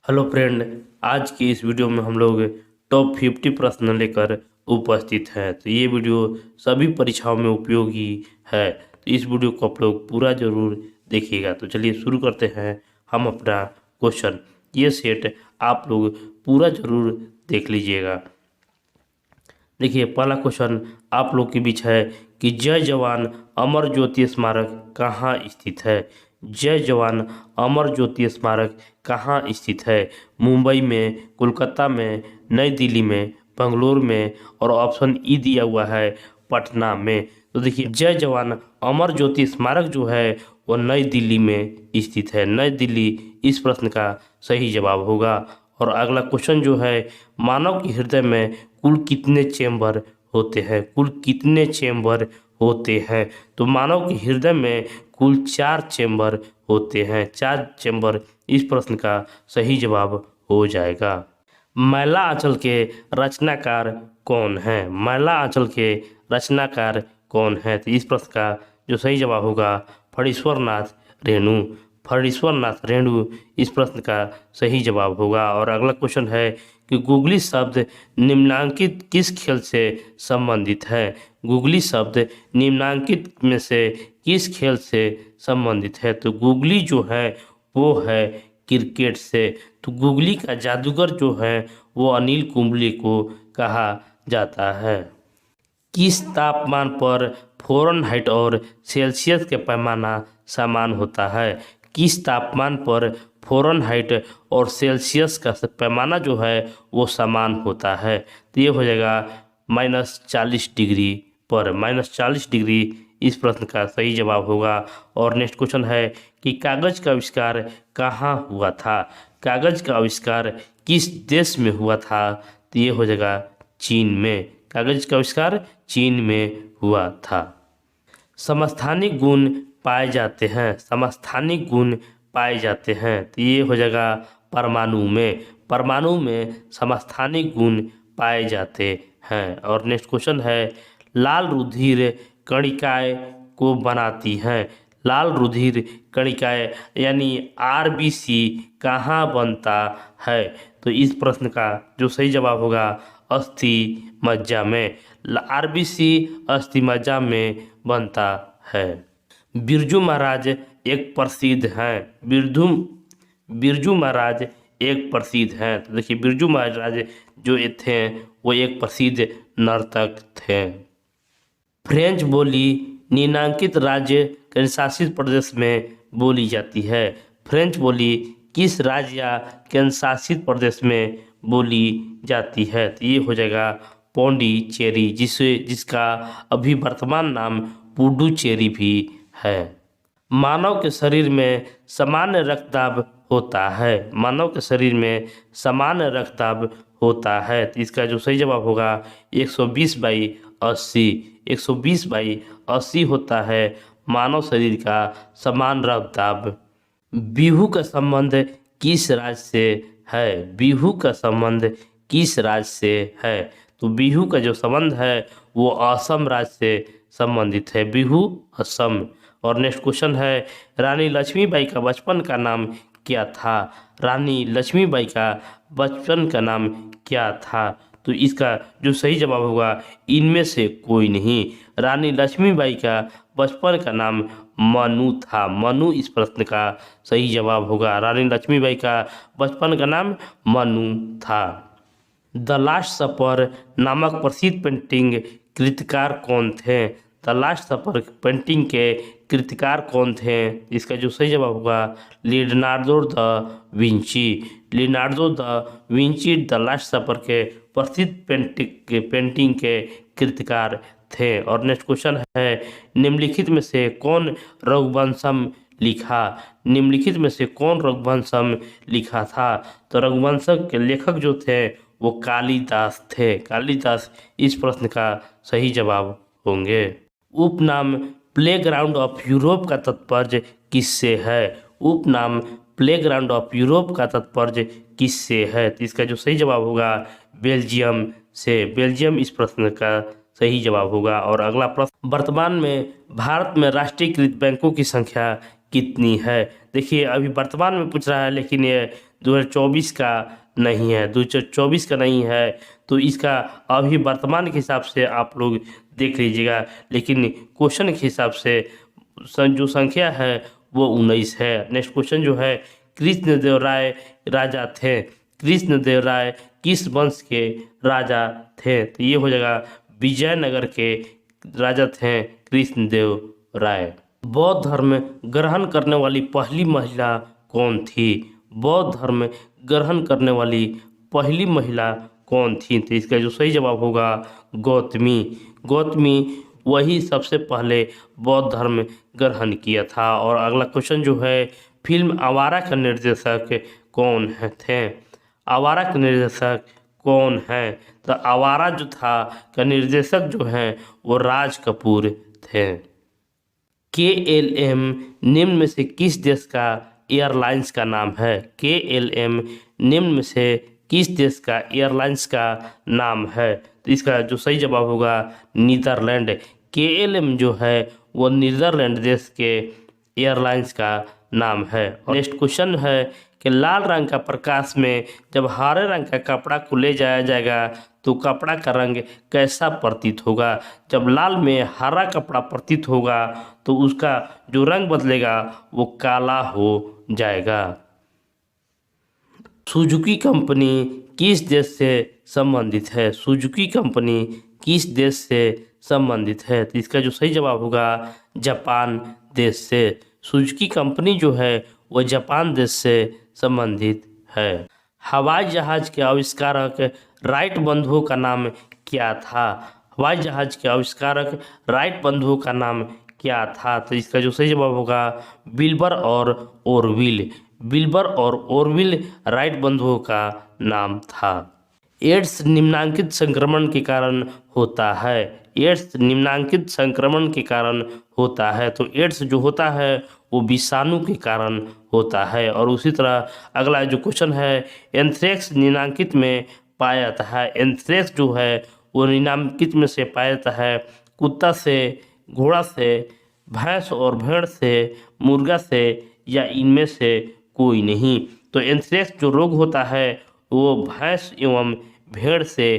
Hello friend. आज की इस वीडियो में हम लोग टॉप 50 प्रश्न लेकर उपस्थित हैं। तो ये वीडियो सभी परीक्षाओं में उपयोगी है, तो इस वीडियो को आप लोग पूरा जरूर देखिएगा। तो चलिए शुरू करते हैं हम अपना क्वेश्चन। ये सेट आप लोग पूरा जरूर देख लीजिएगा। देखिए पहला क्वेश्चन आप लोग के बीच है कि जय जवान अमर ज्योति स्मारक कहाँ स्थित है। जय जवान अमर ज्योति स्मारक कहाँ स्थित है। मुंबई में, कोलकाता में, नई दिल्ली में, बेंगलोर में, और ऑप्शन ई दिया हुआ है पटना में। तो देखिए जय जवान अमर ज्योति स्मारक जो है वो नई दिल्ली में स्थित है। नई दिल्ली इस प्रश्न का सही जवाब होगा। और अगला क्वेश्चन जो है, मानव के हृदय में कुल कितने चेंबर होते हैं। कुल कितने चेंबर होते हैं। तो मानव के हृदय में कुल 4 चेंबर होते हैं। 4 चेंबर इस प्रश्न का सही जवाब हो जाएगा। मैला आंचल के रचनाकार कौन है। मैला आंचल के रचनाकार कौन है। तो इस प्रश्न का जो सही जवाब होगा फणीश्वर नाथ रेणु। फणीश्वर नाथ रेणु इस प्रश्न का सही जवाब होगा। और अगला क्वेश्चन है कि गूगली शब्द निम्नांकित किस खेल से संबंधित है। गूगली शब्द निम्नांकित में से किस खेल से संबंधित है। तो गूगली जो है वो है क्रिकेट से। तो गूगली का जादूगर जो है वो अनिल कुंबले को कहा जाता है। किस तापमान पर फ़ारेनहाइट और सेल्सियस के पैमाना समान होता है। किस तापमान पर फ़ारेनहाइट और सेल्सियस का पैमाना जो है वो समान होता है। तो ये हो जाएगा -40 डिग्री पर। -40 डिग्री इस प्रश्न का सही जवाब होगा। और नेक्स्ट क्वेश्चन है कि कागज का आविष्कार कहाँ हुआ था। कागज का आविष्कार किस देश में हुआ था। तो ये हो जाएगा चीन में। कागज का आविष्कार चीन में हुआ था। समस्थानिक गुण पाए जाते हैं। समस्थानिक गुण पाए जाते हैं। तो ये हो जाएगा परमाणु में। परमाणु में समस्थानिक गुण पाए जाते हैं। और नेक्स्ट क्वेश्चन है, लाल रुधिर कणिकाएं को बनाती हैं। लाल रुधिर कणिकाएं यानी आरबीसी कहाँ बनता है। तो इस प्रश्न का जो सही जवाब होगा अस्थि मज्जा में। आरबीसी अस्थि मज्जा में बनता है। बिरजू महाराज एक प्रसिद्ध हैं। बिरजू महाराज एक प्रसिद्ध हैं। तो देखिए बिरजू महाराज जो थे वो एक प्रसिद्ध नर्तक थे। फ्रेंच बोली निम्नांकित राज्य के शासित प्रदेश में बोली जाती है। फ्रेंच बोली किस राज्य या केंद्र शासित प्रदेश में बोली जाती है। तो ये हो जाएगा पौंडीचेरी, जिसका अभी वर्तमान नाम पुडुचेरी भी है। मानव के शरीर में सामान्य रक्तदाब होता है। मानव के शरीर में सामान्य रक्तदाब होता है। तो इसका जो सही जवाब होगा 120/80। 120/80 होता है मानव शरीर का समान रक्तदाब। बिहू का संबंध किस राज्य से है। बिहू का संबंध किस राज्य से है। तो बिहू का जो संबंध है वो असम राज्य से संबंधित है। बिहू असम। और नेक्स्ट क्वेश्चन है, रानी लक्ष्मीबाई का बचपन का नाम क्या था। रानी लक्ष्मीबाई का बचपन का नाम क्या था। तो इसका जो सही जवाब होगा इनमें से कोई नहीं। रानी लक्ष्मीबाई का बचपन का नाम मनु था। मनु इस प्रश्न का सही जवाब होगा। रानी लक्ष्मीबाई का बचपन का नाम मनु था। द लास्ट सपर नामक प्रसिद्ध पेंटिंग कृतिकार कौन थे। द लास्ट सपर पेंटिंग के कृतिकार कौन थे। इसका जो सही जवाब होगा Leonardo da Vinci. Leonardo da Vinci the last supper के प्रसिद्ध पेंटिंग के कृतिकार थे। और नेक्स्ट क्वेश्चन है, निम्नलिखित में से कौन रघुवंशम लिखा। निम्नलिखित में से कौन रघुवंशम लिखा था। तो रघुवंशम के लेखक जो थे वो कालिदास थे। कालिदास इस प्रश्न का सही जवाब होंगे। उपनाम प्लेग्राउंड ऑफ यूरोप का तात्पर्य किससे है। उपनाम प्लेग्राउंड ऑफ यूरोप का तात्पर्य किससे है। तो इसका जो सही जवाब होगा बेल्जियम से। बेल्जियम इस प्रश्न का सही जवाब होगा। और अगला प्रश्न, वर्तमान में भारत में राष्ट्रीयकृत बैंकों की संख्या कितनी है। देखिए अभी वर्तमान में पूछ रहा है, लेकिन ये 2024 का नहीं है, 2024 का नहीं है। तो इसका अभी वर्तमान के हिसाब से आप लोग देख लीजिएगा, लेकिन क्वेश्चन के हिसाब से जो संख्या है वो 19 है। नेक्स्ट क्वेश्चन जो है, कृष्णदेव राय राजा थे। कृष्णदेव राय किस वंश के राजा थे? तो ये हो जाएगा विजयनगर के राजा थे कृष्णदेव राय। बौद्ध धर्म ग्रहण करने वाली पहली महिला कौन थी? बौद्ध धर्म ग्रहण करने वाली पहली महिला कौन थी? तो इसका जो सही जवाब होगा गौतमी। गौतमी वही सबसे पहले बौद्ध धर्म ग्रहण किया था। और अगला क्वेश्चन जो है, फिल्म आवारा का निर्देशक कौन थे? आवारा का निर्देशक कौन है? तो आवारा जो था का निर्देशक जो है वो राज कपूर थे। KLM निम्न में से किस देश का एयरलाइंस का नाम है? KLM निम्न में से किस देश का एयरलाइंस का नाम है? तो इसका जो सही जवाब होगा नीदरलैंड। KLM जो है वो नीदरलैंड देश के एयरलाइंस का नाम है। नेक्स्ट क्वेश्चन है कि लाल रंग का प्रकाश में जब हरे रंग का कपड़ा को ले जाया जाएगा तो कपड़ा का रंग कैसा प्रतीत होगा? जब लाल में हरा कपड़ा प्रतीत होगा तो उसका जो रंग बदलेगा वो काला हो जाएगा। सुजुकी कंपनी किस देश से संबंधित है? सुजुकी कंपनी किस देश से संबंधित है? तो इसका जो सही जवाब होगा जापान देश से। सुजुकी कंपनी जो है वो जापान देश से संबंधित है। हवाई जहाज के आविष्कारक राइट बंधुओं का नाम क्या था? हवाई जहाज के आविष्कारक राइट बंधुओं का नाम क्या था? तो इसका जो सही जवाब होगा विल्बर और ओरविल। विल्बर और ओरविल राइट बंधुओं का नाम था। एड्स निम्नांकित संक्रमण के कारण होता है। एड्स निम्नांकित संक्रमण के कारण होता है। तो एड्स जो होता है वो विषाणु के कारण होता है। और उसी तरह अगला जो क्वेश्चन है, एंथ्रेक्स निम्नांकित में पाया जाता है। एंथ्रेक्स जो है वो निम्नांकित में से पाया जाता है कुत्ता से, घोड़ा से, भैंस और भेड़ से, मुर्गा से या इनमें से कोई नहीं। तो एंथ्रेक्स जो रोग होता है वो भैंस एवं भेड़ से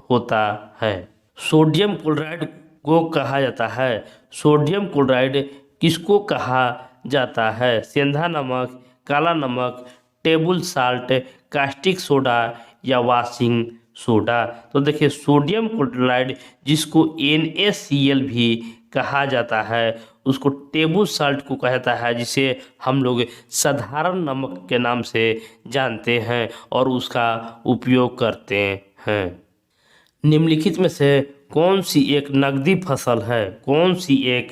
होता है। सोडियम क्लोराइड को कहा जाता है। सोडियम क्लोराइड किसको कहा जाता है? सेंधा नमक, काला नमक, टेबल साल्ट, कास्टिक सोडा या वाशिंग सोडा। तो देखिए सोडियम क्लोराइड जिसको NaCl भी कहा जाता है उसको टेबल साल्ट को कहा जाता है, जिसे हम लोग साधारण नमक के नाम से जानते हैं और उसका उपयोग करते हैं। निम्नलिखित में से कौन सी एक नकदी फसल है? कौन सी एक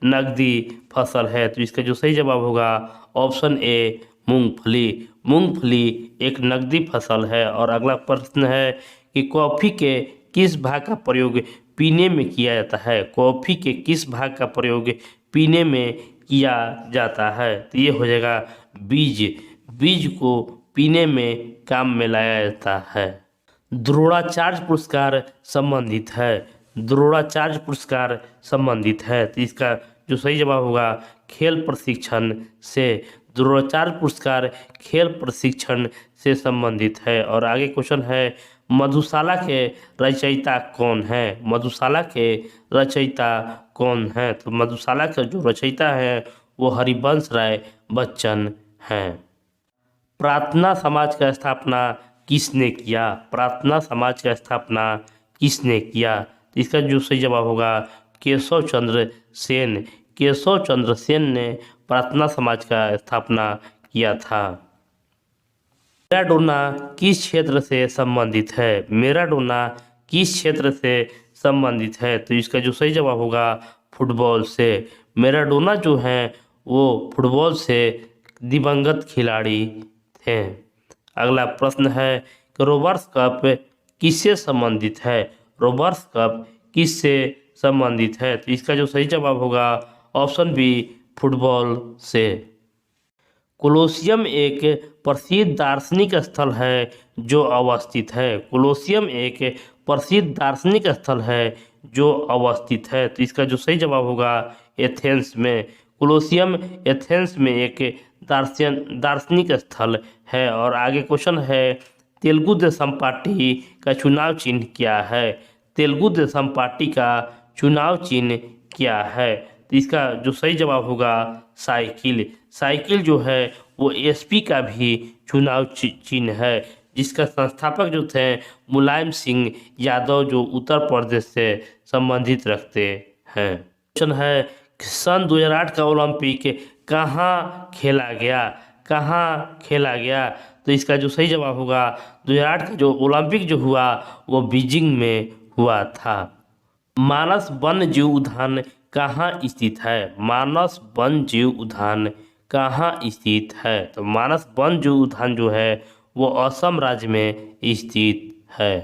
नकदी फसल है? तो इसका जो सही जवाब होगा ऑप्शन ए मूंगफली। मूंगफली एक नकदी फसल है। और अगला प्रश्न है कि कॉफ़ी के किस भाग का प्रयोग पीने में किया जाता है? कॉफ़ी के किस भाग का प्रयोग पीने में किया जाता है? तो ये हो जाएगा बीज। बीज को पीने में काम में लाया जाता है। द्रोणाचार्य पुरस्कार संबंधित है। द्रोणाचार्य पुरस्कार संबंधित है। तो इसका जो सही जवाब होगा खेल प्रशिक्षण से। द्रोणाचार्य पुरस्कार खेल प्रशिक्षण से संबंधित है। और आगे क्वेश्चन है मधुशाला के रचयिता कौन है? मधुशाला के रचयिता कौन है? तो मधुशाला का जो रचयिता है वो हरिवंश राय बच्चन हैं। प्रार्थना समाज का स्थापना किसने किया? प्रार्थना समाज का स्थापना किसने किया? इसका जो सही जवाब होगा केशव चंद्र सेन। केशव चंद्र सेन ने प्रार्थना समाज का स्थापना किया था। मैराडोना किस क्षेत्र से संबंधित है? मैराडोना किस क्षेत्र से संबंधित है? तो इसका जो सही जवाब होगा फुटबॉल से। मैराडोना जो हैं वो फुटबॉल से दिवंगत खिलाड़ी थे। अगला प्रश्न है कि रोबर्स कप किससे संबंधित है? रोबर्स कप किससे संबंधित है? तो इसका जो सही जवाब होगा ऑप्शन बी फुटबॉल से। कोलोसियम एक प्रसिद्ध दार्शनिक स्थल है जो अवस्थित है। कोलोसियम एक प्रसिद्ध दार्शनिक स्थल है जो अवस्थित है। तो इसका जो सही जवाब होगा एथेंस में। कोलोसियम एथेंस में एक दार्शनिक स्थल है। और आगे क्वेश्चन है, तेलुगु देशम पार्टी का चुनाव चिन्ह क्या है? तेलुगु देशम पार्टी का चुनाव चिन्ह क्या है? तो इसका जो सही जवाब होगा साइकिल। साइकिल जो है वो एसपी का भी चुनाव चिन्ह है, जिसका संस्थापक जो थे मुलायम सिंह यादव, जो उत्तर प्रदेश से संबंधित रखते हैं। क्वेश्चन है, सन 2008 का ओलंपिक कहाँ खेला गया? कहाँ खेला गया? तो इसका जो सही जवाब होगा 2008 का जो ओलंपिक जो हुआ वो बीजिंग में हुआ था। मानस वन्य जीव उद्यान कहाँ स्थित है? मानस वन्य जीव उद्यान कहाँ स्थित है? तो मानस वन्य जीव उद्यान जो है वो असम राज्य में स्थित है।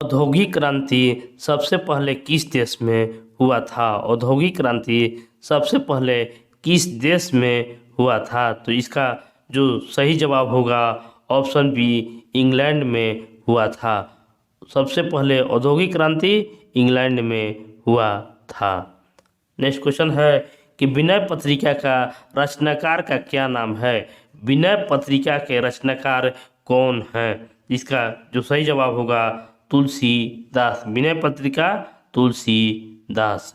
औद्योगिक क्रांति सबसे पहले किस देश में हुआ था? औद्योगिक क्रांति सबसे पहले किस देश में हुआ था? तो इसका जो सही जवाब होगा ऑप्शन बी, इंग्लैंड में हुआ था। सबसे पहले औद्योगिक क्रांति इंग्लैंड में हुआ था। नेक्स्ट क्वेश्चन है कि विनय पत्रिका का रचनाकार का क्या नाम है? विनय पत्रिका के रचनाकार कौन है? इसका जो सही जवाब होगा तुलसीदास। विनय पत्रिका तुलसीदास।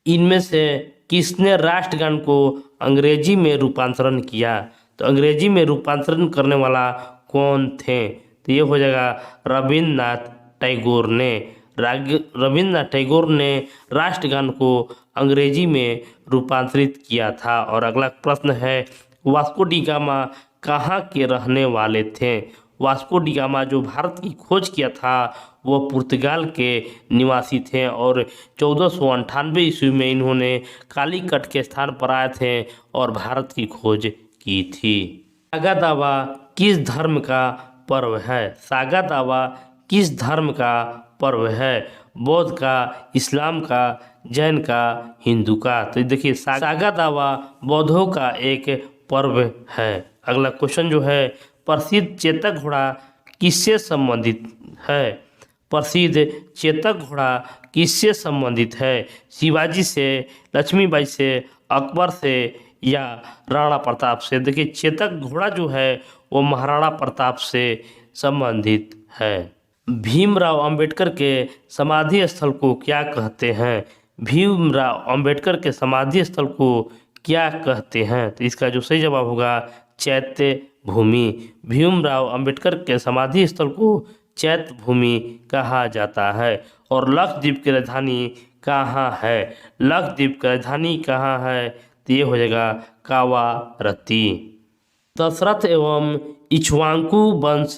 इनमें से किसने राष्ट्रगान को अंग्रेजी में रूपांतरण किया? तो अंग्रेजी में रूपांतरण करने वाला कौन थे? तो ये हो जाएगा रविन्द्रनाथ टैगोर ने। रविन्द्रनाथ टैगोर ने राष्ट्रगान को अंग्रेजी में रूपांतरित किया था। और अगला प्रश्न है, वास्को डी गामा कहाँ के रहने वाले थे? वास्को डी गामा जो भारत की खोज किया था वो पुर्तगाल के निवासी थे और 1498 ईस्वी में इन्होंने कालीकट के स्थान पर आए थे और भारत की खोज की थी। सागा दावा किस धर्म का पर्व है? सागा दावा किस धर्म का पर्व है? बौद्ध का, इस्लाम का, जैन का, हिंदू का? तो देखिए सागा दावा बौद्धों का एक पर्व है। अगला क्वेश्चन जो है, प्रसिद्ध चेतक घोड़ा किससे संबंधित है? प्रसिद्ध चेतक घोड़ा किससे संबंधित है? शिवाजी से, लक्ष्मीबाई से, अकबर से या राणा प्रताप से? देखिए चेतक घोड़ा जो है वो महाराणा प्रताप से संबंधित है। भीमराव अंबेडकर के समाधि स्थल को क्या कहते हैं? भीमराव अंबेडकर के समाधि स्थल को क्या कहते हैं? तो इसका जो सही जवाब होगा चैत्य भूमि। भीमराव अंबेडकर के समाधि स्थल को चैत्य भूमि कहा जाता है। और लक्षद्वीप की राजधानी कहाँ है? लक्षद्वीप की राजधानी कहाँ है? तो ये हो जाएगा कावारत्ती। दशरथ एवं इक्ष्वाकु वंश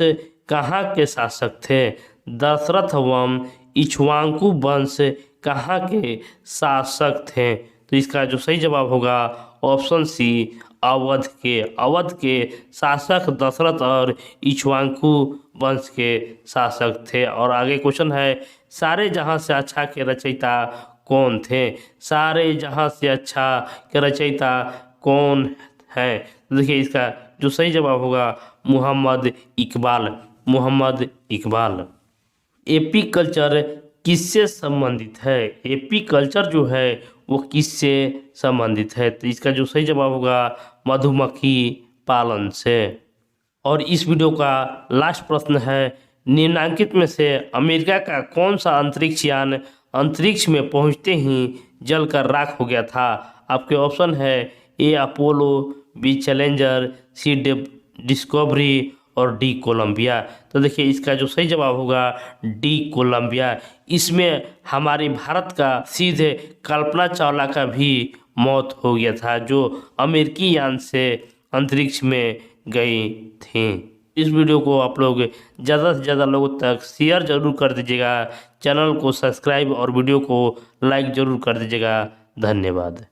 कहाँ के शासक थे? दशरथ एवं इक्ष्वाकु वंश कहाँ के शासक थे? तो इसका जो सही जवाब होगा ऑप्शन सी, अवध के। अवध के शासक दशरथ और इक्ष्वाकु वंश के शासक थे। और आगे क्वेश्चन है, सारे जहां से अच्छा के रचयिता कौन थे? सारे जहां से अच्छा के रचयिता कौन है? देखिए इसका जो सही जवाब होगा मोहम्मद इकबाल। मोहम्मद इकबाल। एपी कल्चर किससे संबंधित है? एपी कल्चर जो है वो किससे संबंधित है? तो इसका जो सही जवाब होगा मधुमक्खी पालन से। और इस वीडियो का लास्ट प्रश्न है, निम्नांकित में से अमेरिका का कौन सा अंतरिक्ष यान अंतरिक्ष में पहुंचते ही जलकर राख हो गया था? आपके ऑप्शन है ए अपोलो, बी चैलेंजर, सी डिस्कवरी और डी कोलंबिया। तो देखिए इसका जो सही जवाब होगा डी कोलंबिया। इसमें हमारे भारत का सीधे कल्पना चावला का भी मौत हो गया था, जो अमेरिकी यान से अंतरिक्ष में गई थी। इस वीडियो को आप लोग ज़्यादा से ज़्यादा लोगों तक शेयर जरूर कर दीजिएगा, चैनल को सब्सक्राइब और वीडियो को लाइक ज़रूर कर दीजिएगा। धन्यवाद।